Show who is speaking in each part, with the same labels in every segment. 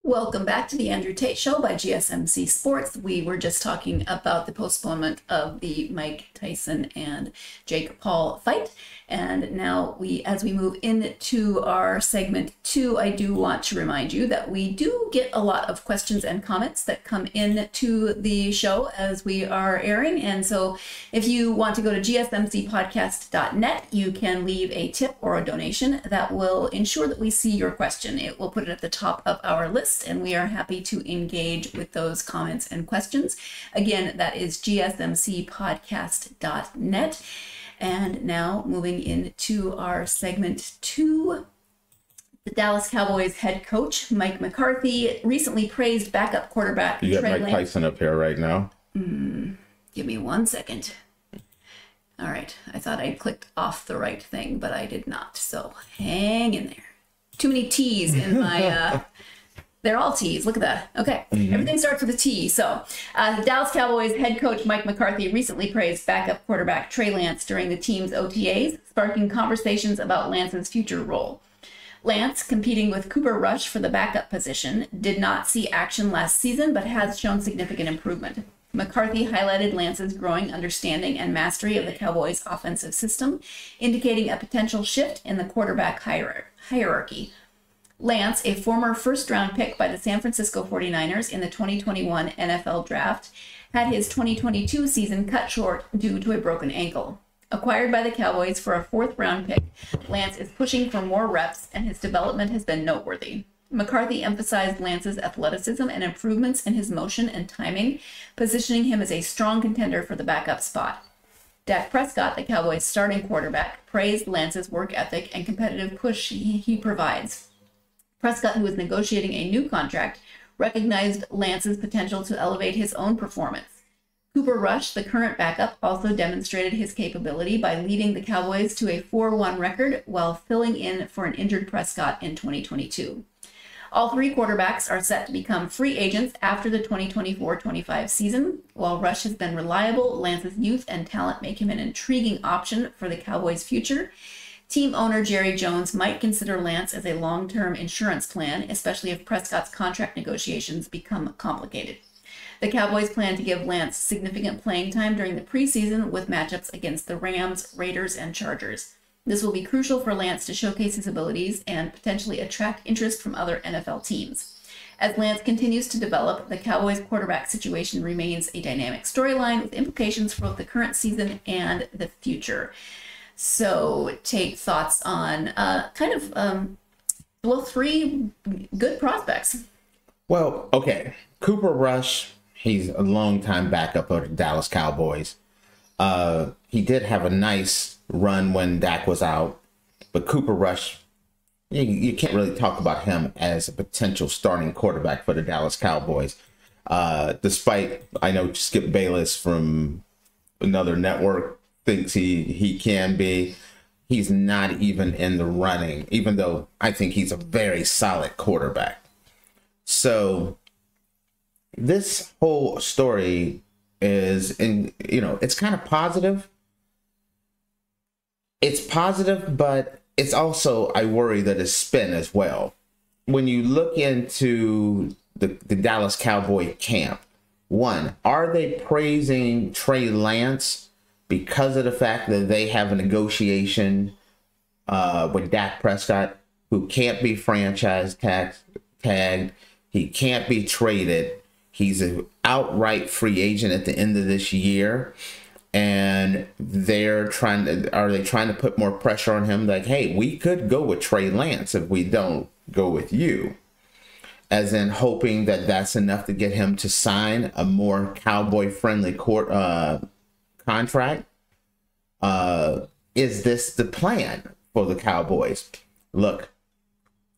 Speaker 1: Welcome back to the Andrew Tate Show by GSMC Sports. We were just talking about the postponement of the Mike Tyson and Jake Paul fight. And now as we move into our segment 2, I do want to remind you that we do get a lot of questions and comments that come in to the show as we are airing. And so if you want to go to GSMCPodcast.net, you can leave a tip or a donation that will ensure that we see your question. It will put it at the top of our list, and we are happy to engage with those comments and questions. Again, that is GSMCPodcast.net. And now moving into our segment 2, the Dallas Cowboys head coach, Mike McCarthy, recently praised backup quarterback
Speaker 2: You got
Speaker 1: Trey
Speaker 2: Mike Tyson up here right now.
Speaker 1: Give me 1 second. All right, I thought I clicked off the right thing, but I did not. So hang in there. Too many T's in my... They're all T's. Look at that. Okay. Everything starts with a T. So the Dallas Cowboys head coach Mike McCarthy recently praised backup quarterback Trey Lance during the team's OTAs, sparking conversations about Lance's future role. Lance, competing with Cooper Rush for the backup position, did not see action last season, but has shown significant improvement. McCarthy highlighted Lance's growing understanding and mastery of the Cowboys' offensive system, indicating a potential shift in the quarterback hierarchy. Lance, a former first-round pick by the San Francisco 49ers in the 2021 NFL Draft, had his 2022 season cut short due to a broken ankle. Acquired by the Cowboys for a fourth-round pick, Lance is pushing for more reps, and his development has been noteworthy. McCarthy emphasized Lance's athleticism and improvements in his motion and timing, positioning him as a strong contender for the backup spot. Dak Prescott, the Cowboys' starting quarterback, praised Lance's work ethic and competitive push he provides. Prescott, who is negotiating a new contract, recognized Lance's potential to elevate his own performance. Cooper Rush, the current backup, also demonstrated his capability by leading the Cowboys to a 4-1 record while filling in for an injured Prescott in 2022. All three quarterbacks are set to become free agents after the 2024-25 season. While Rush has been reliable, Lance's youth and talent make him an intriguing option for the Cowboys' future. Team owner Jerry Jones might consider Lance as a long-term insurance plan, especially if Prescott's contract negotiations become complicated. The Cowboys plan to give Lance significant playing time during the preseason with matchups against the Rams, Raiders, and Chargers. This will be crucial for Lance to showcase his abilities and potentially attract interest from other NFL teams. As Lance continues to develop, the Cowboys quarterback situation remains a dynamic storyline with implications for both the current season and the future. So, Tate, thoughts on three good prospects.
Speaker 2: Well, okay. Cooper Rush, he's a longtime backup of the Dallas Cowboys. He did have a nice run when Dak was out, but Cooper Rush, you can't really talk about him as a potential starting quarterback for the Dallas Cowboys. Despite, I know Skip Bayless from another network thinks he can be. He's not even in the running, even though I think he's a very solid quarterback. So this whole story is, it's kind of positive. It's positive, but it's also, I worry that it's spin as well. When you look into the Dallas Cowboy camp, one, are they praising Trey Lance because of the fact that they have a negotiation with Dak Prescott, who can't be franchise tagged, he can't be traded, he's an outright free agent at the end of this year, and are they trying to put more pressure on him, like, hey, we could go with Trey Lance if we don't go with you, as in hoping that that's enough to get him to sign a more Cowboy friendly contract? Is this the plan for the Cowboys? Look,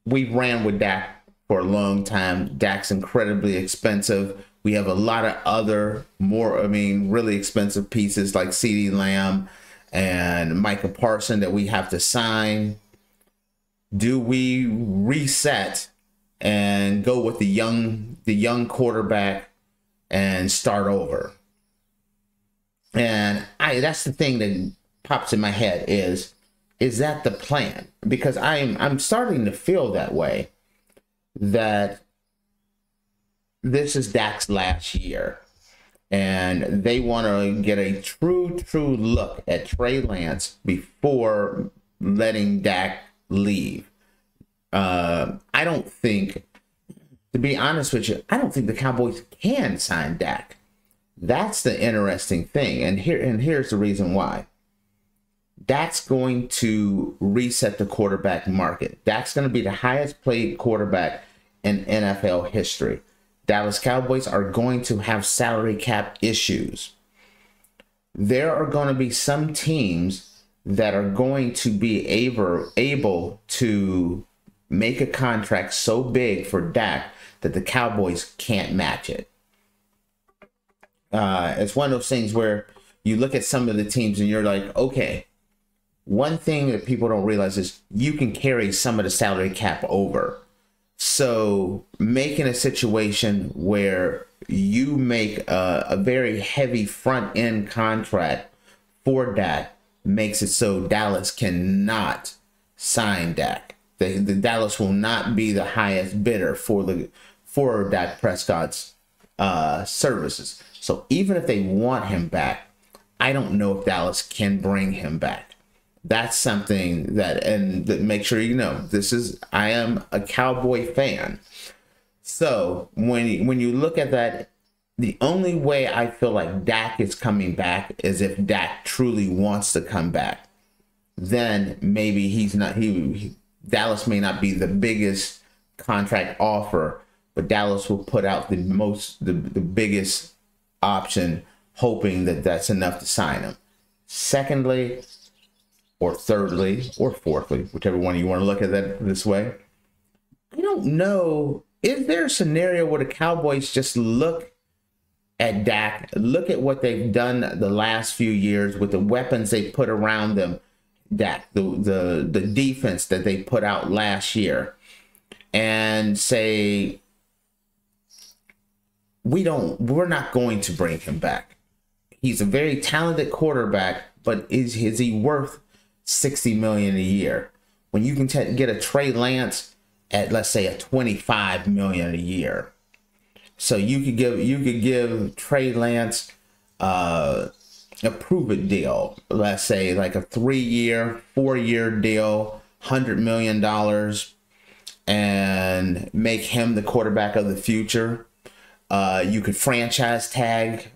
Speaker 2: we ran with Dak for a long time. Dak's incredibly expensive. We have a lot of other really expensive pieces like CeeDee Lamb and Micah Parsons that we have to sign. Do we reset and go with the young quarterback and start over? And that's the thing that pops in my head is that the plan? Because I'm starting to feel that way, that this is Dak's last year, and they want to get a true look at Trey Lance before letting Dak leave. I don't think, to be honest with you, I don't think the Cowboys can sign Dak. That's the interesting thing, and here's the reason why. Dak's going to reset the quarterback market. Dak's going to be the highest paid quarterback in NFL history. Dallas Cowboys are going to have salary cap issues. There are going to be some teams that are going to be able to make a contract so big for Dak that the Cowboys can't match it. It's one of those things where you look at some of the teams and you're like, okay, one thing that people don't realize is you can carry some of the salary cap over. So making a situation where you make a very heavy front end contract for Dak makes it so Dallas cannot sign Dak. The Dallas will not be the highest bidder for Dak Prescott's services. So even if they want him back, I don't know if Dallas can bring him back. That's something that make sure you know, I am a Cowboy fan. So when you look at that, the only way I feel like Dak is coming back is if Dak truly wants to come back. Then maybe Dallas may not be the biggest contract offer, but Dallas will put out the biggest option, hoping that that's enough to sign him. Secondly, or thirdly, or fourthly, whichever one you want to look at that this way, I don't know. Is there a scenario where the Cowboys just look at Dak, look at what they've done the last few years with the weapons they put around them, Dak, the defense that they put out last year, and say, we're not going to bring him back. He's a very talented quarterback, but is he worth $60 million a year when you can get a Trey Lance at, let's say, a $25 million a year? So you could give Trey Lance a prove-it deal, let's say like a 3-year, 4-year deal, $100 million, and make him the quarterback of the future. You could franchise tag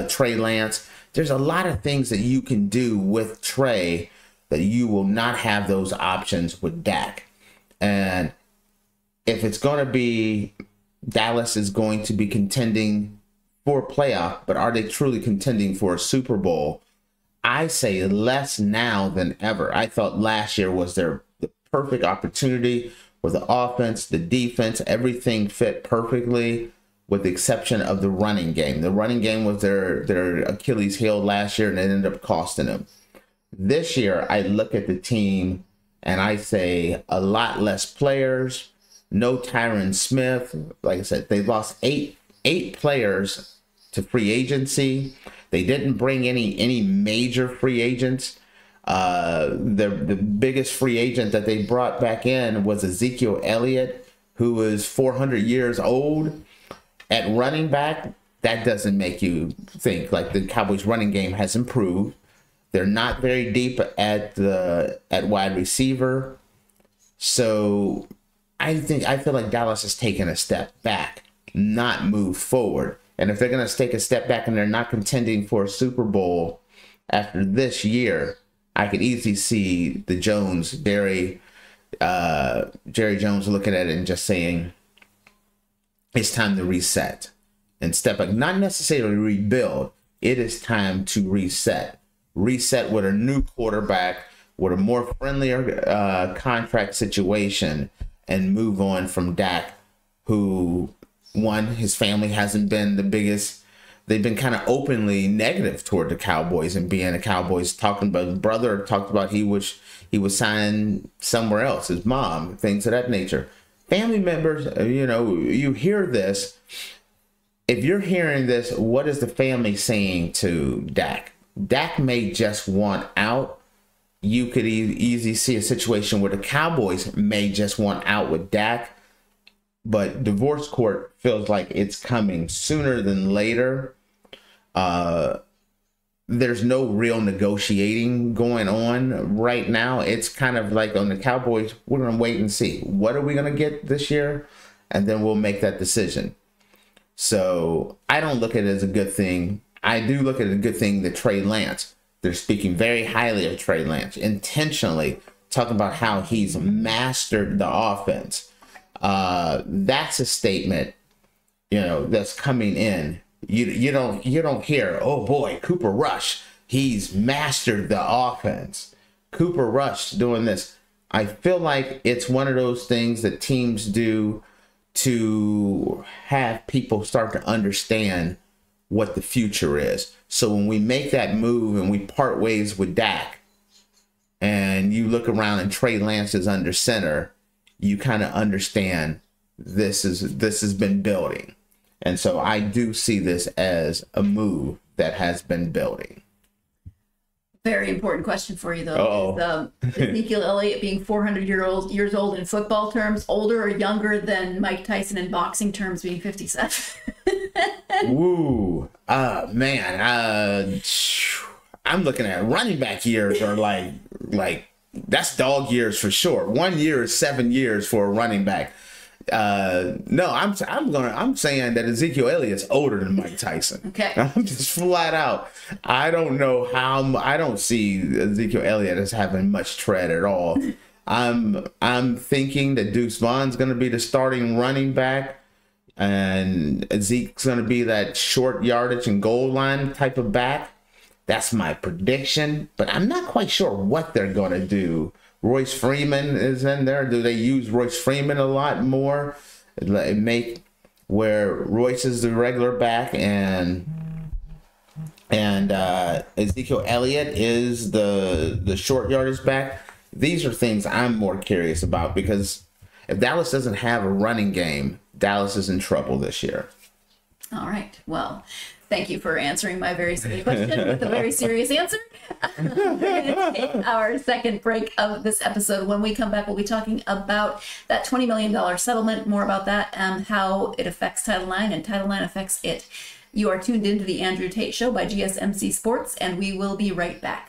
Speaker 2: Trey Lance. There's a lot of things that you can do with Trey that you will not have those options with Dak. And if it's going to be, Dallas is going to be contending for a playoff, but are they truly contending for a Super Bowl? I say less now than ever. I thought last year was the perfect opportunity where the offense, the defense, everything fit perfectly, with the exception of the running game. The running game was their Achilles heel last year, and it ended up costing them. This year, I look at the team and I say a lot less players, no Tyron Smith. Like I said, they lost eight players to free agency. They didn't bring any major free agents. The biggest free agent that they brought back in was Ezekiel Elliott, who was 400 years old. At running back, that doesn't make you think like the Cowboys running game has improved. They're not very deep at wide receiver. So I feel like Dallas has taken a step back, not moved forward. And if they're going to take a step back and they're not contending for a Super Bowl after this year, I could easily see the Jerry Jones looking at it and just saying, it's time to reset and step back. Not necessarily rebuild. It is time to reset. Reset with a new quarterback, with a more friendlier contract situation, and move on from Dak, who, one, his family hasn't been the biggest. They've been kind of openly negative toward the Cowboys and being a Cowboys, talking about his brother, talked about he was signed somewhere else, his mom, things of that nature. Family members, you hear this. If you're hearing this, what is the family saying to Dak? Dak may just want out. You could easily see a situation where the Cowboys may just want out with Dak. but divorce court feels like it's coming sooner than later. There's no real negotiating going on right now. It's kind of like on the Cowboys, we're going to wait and see. What are we going to get this year? And then we'll make that decision. So I don't look at it as a good thing. I do look at it as a good thing that Trey Lance, they're speaking very highly of Trey Lance, intentionally talking about how he's mastered the offense. That's a statement, that's coming in. You don't hear, oh boy, Cooper Rush, he's mastered the offense. Cooper Rush doing this. I feel like it's one of those things that teams do to have people start to understand what the future is. So when we make that move and we part ways with Dak, and you look around and Trey Lance is under center, you kind of understand this has been building. And so I do see this as a move that has been building.
Speaker 1: Very important question for you, though. Is Ezekiel Elliott being 400 years old in football terms, older or younger than Mike Tyson in boxing terms, being 57?
Speaker 2: Woo. Man. I'm looking at running back years are like that's dog years for sure. 1 year is 7 years for a running back. No, I'm saying that Ezekiel Elliott's older than Mike Tyson.
Speaker 1: Okay.
Speaker 2: I'm just flat out. I don't know how. I don't see Ezekiel Elliott as having much tread at all. I'm thinking that Deuce Vaughn's going to be the starting running back, and Zeke's going to be that short yardage and goal line type of back. That's my prediction, but I'm not quite sure what they're going to do. Royce Freeman is in there. Do they use Royce Freeman a lot more? Make where Royce is the regular back and Ezekiel Elliott is the short yardage back. These are things I'm more curious about, because if Dallas doesn't have a running game, Dallas is in trouble this year.
Speaker 1: All right. Well, thank you for answering my very silly question with a very serious answer. We're going to take our second break of this episode. When we come back, we'll be talking about that $20 million settlement, more about that, how it affects Title IX and Title IX affects it. You are tuned into the Andrew Tate Show by GSMC Sports, and we will be right back.